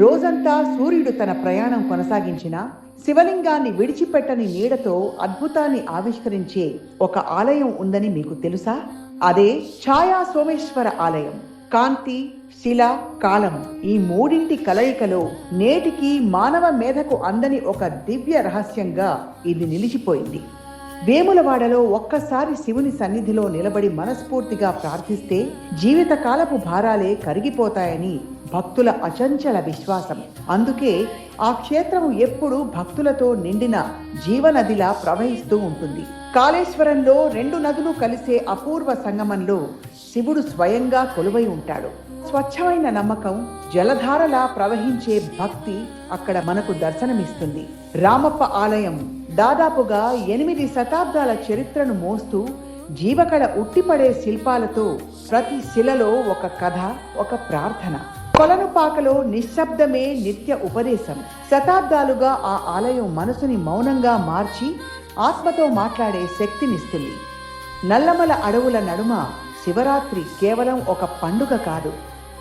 రోజంతా సూర్యుడు తన ప్రయాణం కొనసాగించిన శివలింగాన్ని విడిచిపెట్టని నీడతో అద్భుతాన్ని ఆవిష్కరించే ఒక ఆలయం ఉందని మీకు తెలుసా? అదే ఛాయా సోమేశ్వర ఆలయం. కాంతి, శిల, కాలం ఈ మూడింటి కలయికలో నేటికి మానవ మేధకు అందని ఒక దివ్య రహస్యంగా ఇది నిలిచిపోయింది. వేములవాడలో ఒక్కసారి శివుని సన్నిధిలో నిలబడి మనస్ఫూర్తిగా ప్రార్థిస్తే జీవితకాలపు భారాలే కరిగిపోతాయని భక్తుల అచంచల విశ్వాసం. అందుకే ఆ క్షేత్రము ఎప్పుడూ భక్తులతో నిండిన జీవనదిలా ప్రవహిస్తూ ఉంటుంది. కాళేశ్వరంలో రెండు నదులు కలిసే అపూర్వ సంగమంలో శివుడు స్వయంగా కొలువై ఉంటాడు. స్వచ్ఛమైన నమ్మకం, జలధారలా ప్రవహించే భక్తి అక్కడ మనకు దర్శనమిస్తుంది. రామప్ప ఆలయం దాదాపుగా 8 శతాబ్దాల చరిత్రను మోస్తూ జీవకళ ఉట్టిపడే శిల్పాలతో ప్రతి శిలలో ఒక కథ, ఒక ప్రార్థన. కొలనుపాకలో నిశ్శబ్దమే నిత్య ఉపదేశం. శతాబ్దాలుగా ఆ ఆలయం మనసుని మౌనంగా మార్చి ఆత్మతో మాట్లాడే శక్తినిస్తుంది. నల్లమల అడవుల నడుమ శివరాత్రి కేవలం ఒక పండుగ కాదు,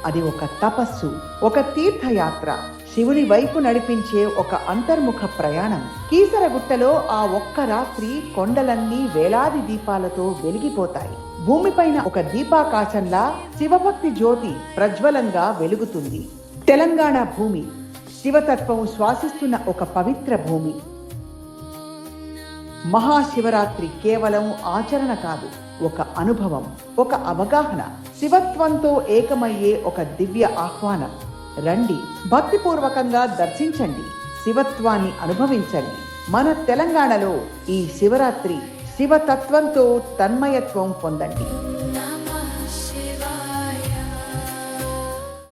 అది ఒక తపస్సు, ఒక తీర్థయాత్ర, శివుని వైపు నడిపించే ఒక అంతర్ముఖ ప్రయాణం. కీసరగుట్టలో ఆ ఒక్క రాత్రి కొండలన్నీ వేలాది దీపాలతో వెలిగిపోతాయి. భూమిపైన ఒక దీపాకాశంలా శివభక్తి జ్యోతి ప్రజ్వలంగా వెలుగుతుంది. తెలంగాణ భూమి శివతత్వం శ్వాసిస్తున్న ఒక పవిత్ర భూమి. మహాశివరాత్రి కేవలం ఆచరణ కాదు, ఒక అనుభవం, ఒక అవగాహన, శివత్వంతో ఏకమయ్యే ఒక దివ్య ఆహ్వానం. రండి, భక్తిపూర్వకంగా దర్శించండి, శివత్వాన్ని అనుభవించండి. మన తెలంగాణలో ఈ శివరాత్రి శివతత్వంతో తన్మయత్వం పొందండి.